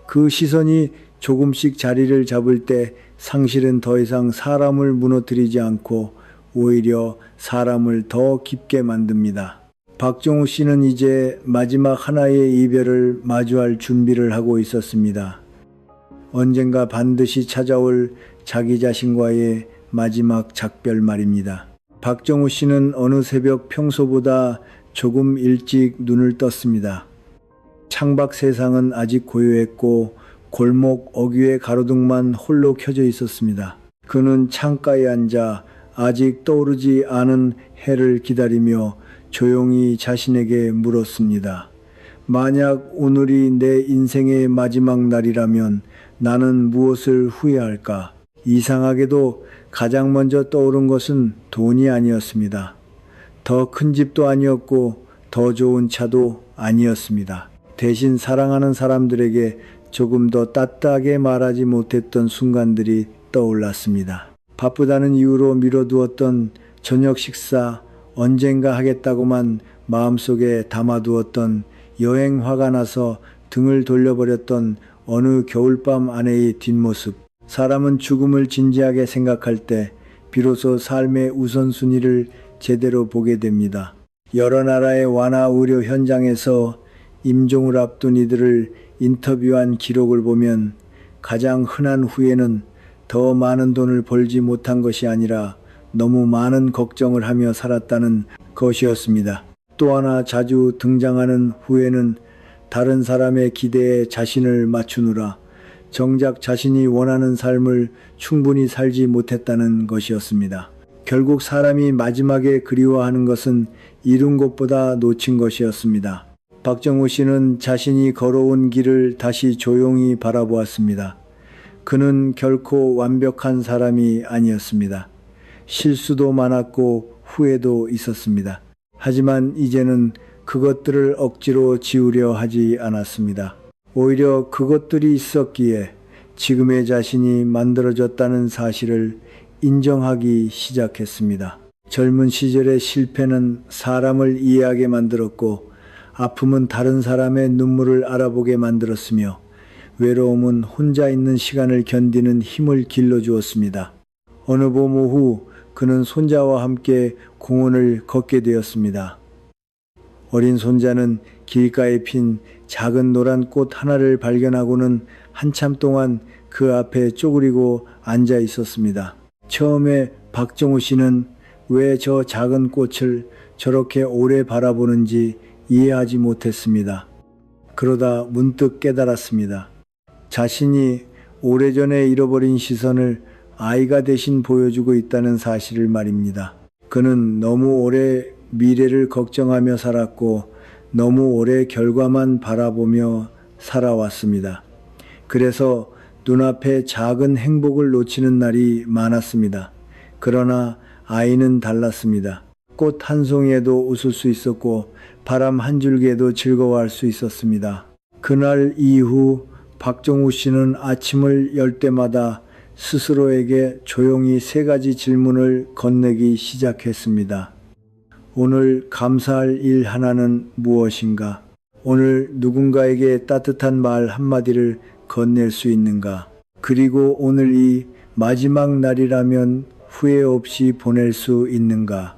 그 시선이 조금씩 자리를 잡을 때 상실은 더 이상 사람을 무너뜨리지 않고 오히려 사람을 더 깊게 만듭니다. 박정우 씨는 이제 마지막 하나의 이별을 마주할 준비를 하고 있었습니다. 언젠가 반드시 찾아올 자기 자신과의 마지막 작별 말입니다. 박정우 씨는 어느 새벽 평소보다 조금 일찍 눈을 떴습니다. 창밖 세상은 아직 고요했고 골목 어귀의 가로등만 홀로 켜져 있었습니다. 그는 창가에 앉아 아직 떠오르지 않은 해를 기다리며 조용히 자신에게 물었습니다. 만약 오늘이 내 인생의 마지막 날이라면 나는 무엇을 후회할까? 이상하게도 가장 먼저 떠오른 것은 돈이 아니었습니다. 더 큰 집도 아니었고 더 좋은 차도 아니었습니다. 대신 사랑하는 사람들에게 조금 더 따뜻하게 말하지 못했던 순간들이 떠올랐습니다. 바쁘다는 이유로 미뤄두었던 저녁 식사, 언젠가 하겠다고만 마음속에 담아두었던 여행 화가 나서 등을 돌려버렸던 어느 겨울밤 아내의 뒷모습. 사람은 죽음을 진지하게 생각할 때 비로소 삶의 우선순위를 제대로 보게 됩니다. 여러 나라의 완화 의료 현장에서 임종을 앞둔 이들을 인터뷰한 기록을 보면 가장 흔한 후회는 더 많은 돈을 벌지 못한 것이 아니라 너무 많은 걱정을 하며 살았다는 것이었습니다. 또 하나 자주 등장하는 후회는 다른 사람의 기대에 자신을 맞추느라 정작 자신이 원하는 삶을 충분히 살지 못했다는 것이었습니다. 결국 사람이 마지막에 그리워하는 것은 이룬 것보다 놓친 것이었습니다. 박정우 씨는 자신이 걸어온 길을 다시 조용히 바라보았습니다. 그는 결코 완벽한 사람이 아니었습니다. 실수도 많았고 후회도 있었습니다. 하지만 이제는 그것들을 억지로 지우려 하지 않았습니다. 오히려 그것들이 있었기에 지금의 자신이 만들어졌다는 사실을 인정하기 시작했습니다. 젊은 시절의 실패는 사람을 이해하게 만들었고 아픔은 다른 사람의 눈물을 알아보게 만들었으며 외로움은 혼자 있는 시간을 견디는 힘을 길러주었습니다. 어느 봄 오후 그는 손자와 함께 공원을 걷게 되었습니다. 어린 손자는 길가에 핀 작은 노란 꽃 하나를 발견하고는 한참 동안 그 앞에 쪼그리고 앉아 있었습니다. 처음에 박정우 씨는 왜 저 작은 꽃을 저렇게 오래 바라보는지 이해하지 못했습니다. 그러다 문득 깨달았습니다. 자신이 오래전에 잃어버린 시선을 아이가 대신 보여주고 있다는 사실을 말입니다. 그는 너무 오래 미래를 걱정하며 살았고 너무 오래 결과만 바라보며 살아왔습니다. 그래서 눈앞에 작은 행복을 놓치는 날이 많았습니다. 그러나 아이는 달랐습니다. 꽃 한 송이에도 웃을 수 있었고 바람 한 줄기에도 즐거워할 수 있었습니다. 그날 이후 박정우 씨는 아침을 열 때마다 스스로에게 조용히 3가지 질문을 건네기 시작했습니다. 오늘 감사할 일 하나는 무엇인가? 오늘 누군가에게 따뜻한 말 한마디를 건넬 수 있는가? 그리고 오늘 이 마지막 날이라면 후회 없이 보낼 수 있는가?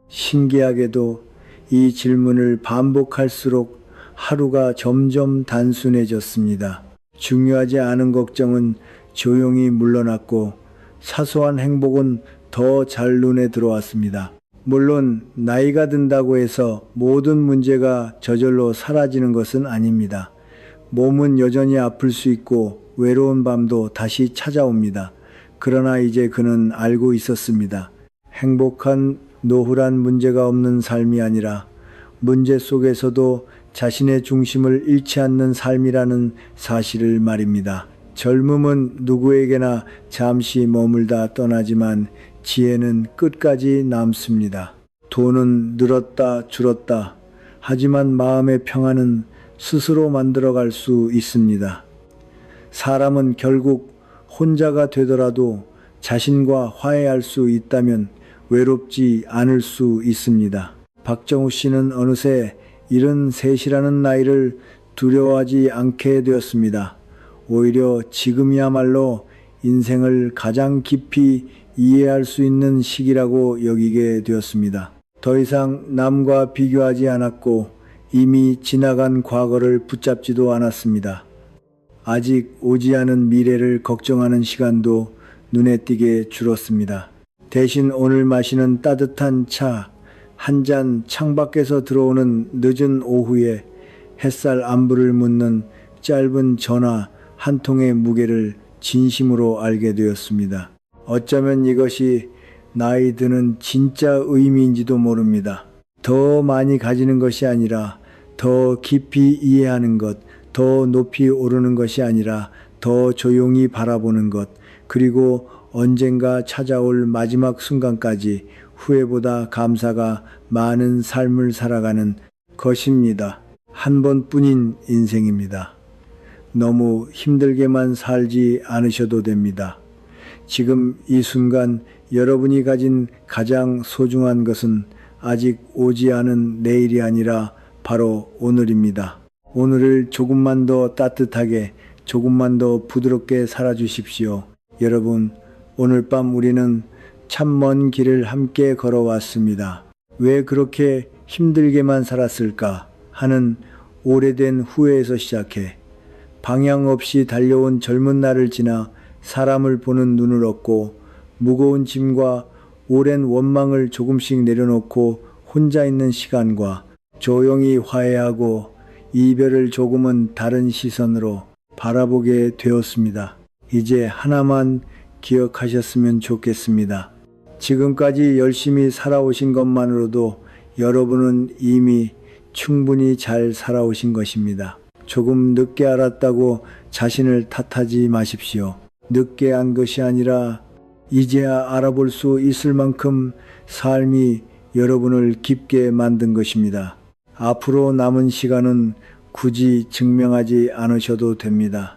신기하게도 이 질문을 반복할수록 하루가 점점 단순해졌습니다. 중요하지 않은 걱정은 조용히 물러났고 사소한 행복은 더 잘 눈에 들어왔습니다. 물론 나이가 든다고 해서 모든 문제가 저절로 사라지는 것은 아닙니다. 몸은 여전히 아플 수 있고 외로운 밤도 다시 찾아옵니다. 그러나 이제 그는 알고 있었습니다. 행복한 노후란 문제가 없는 삶이 아니라 문제 속에서도 자신의 중심을 잃지 않는 삶이라는 사실을 말입니다. 젊음은 누구에게나 잠시 머물다 떠나지만 지혜는 끝까지 남습니다. 돈은 늘었다 줄었다. 하지만 마음의 평안은 스스로 만들어갈 수 있습니다. 사람은 결국 혼자가 되더라도 자신과 화해할 수 있다면 외롭지 않을 수 있습니다. 박정우 씨는 어느새 73이라는 나이를 두려워하지 않게 되었습니다. 오히려 지금이야말로 인생을 가장 깊이 이해할 수 있는 시기라고 여기게 되었습니다. 더 이상 남과 비교하지 않았고 이미 지나간 과거를 붙잡지도 않았습니다. 아직 오지 않은 미래를 걱정하는 시간도 눈에 띄게 줄었습니다. 대신 오늘 마시는 따뜻한 차 한 잔, 창밖에서 들어오는 늦은 오후에 햇살 안부를 묻는 짧은 전화 한 통의 무게를 진심으로 알게 되었습니다. 어쩌면 이것이 나이 드는 진짜 의미인지도 모릅니다. 더 많이 가지는 것이 아니라 더 깊이 이해하는 것, 더 높이 오르는 것이 아니라 더 조용히 바라보는 것, 그리고 언젠가 찾아올 마지막 순간까지 후회보다 감사가 많은 삶을 살아가는 것입니다. 한 번뿐인 인생입니다. 너무 힘들게만 살지 않으셔도 됩니다. 지금 이 순간 여러분이 가진 가장 소중한 것은 아직 오지 않은 내일이 아니라 바로 오늘입니다. 오늘을 조금만 더 따뜻하게, 조금만 더 부드럽게 살아주십시오. 여러분, 오늘 밤 우리는 참 먼 길을 함께 걸어왔습니다. 왜 그렇게 힘들게만 살았을까 하는 오래된 후회에서 시작해 방향 없이 달려온 젊은 날을 지나 사람을 보는 눈을 얻고 무거운 짐과 오랜 원망을 조금씩 내려놓고 혼자 있는 시간과 조용히 화해하고 이별을 조금은 다른 시선으로 바라보게 되었습니다. 이제 하나만 기억하셨으면 좋겠습니다. 지금까지 열심히 살아오신 것만으로도 여러분은 이미 충분히 잘 살아오신 것입니다. 조금 늦게 알았다고 자신을 탓하지 마십시오. 늦게 안 것이 아니라 이제야 알아볼 수 있을 만큼 삶이 여러분을 깊게 만든 것입니다. 앞으로 남은 시간은 굳이 증명하지 않으셔도 됩니다.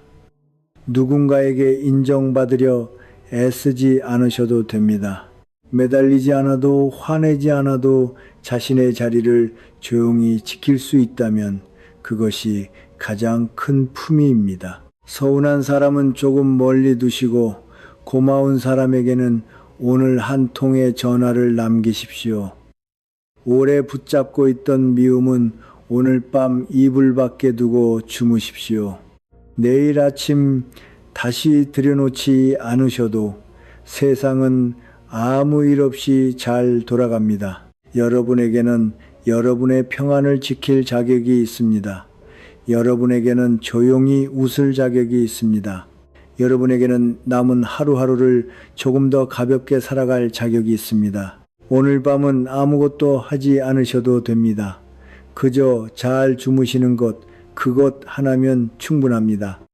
누군가에게 인정받으려 애쓰지 않으셔도 됩니다. 매달리지 않아도 화내지 않아도 자신의 자리를 조용히 지킬 수 있다면 그것이 가장 큰 품위입니다. 서운한 사람은 조금 멀리 두시고 고마운 사람에게는 오늘 한 통의 전화를 남기십시오. 오래 붙잡고 있던 미움은 오늘 밤 이불 밖에 두고 주무십시오. 내일 아침 다시 들여놓지 않으셔도 세상은 아무 일 없이 잘 돌아갑니다. 여러분에게는 여러분의 평안을 지킬 자격이 있습니다. 여러분에게는 조용히 웃을 자격이 있습니다. 여러분에게는 남은 하루하루를 조금 더 가볍게 살아갈 자격이 있습니다. 오늘 밤은 아무것도 하지 않으셔도 됩니다. 그저 잘 주무시는 것, 그것 하나면 충분합니다.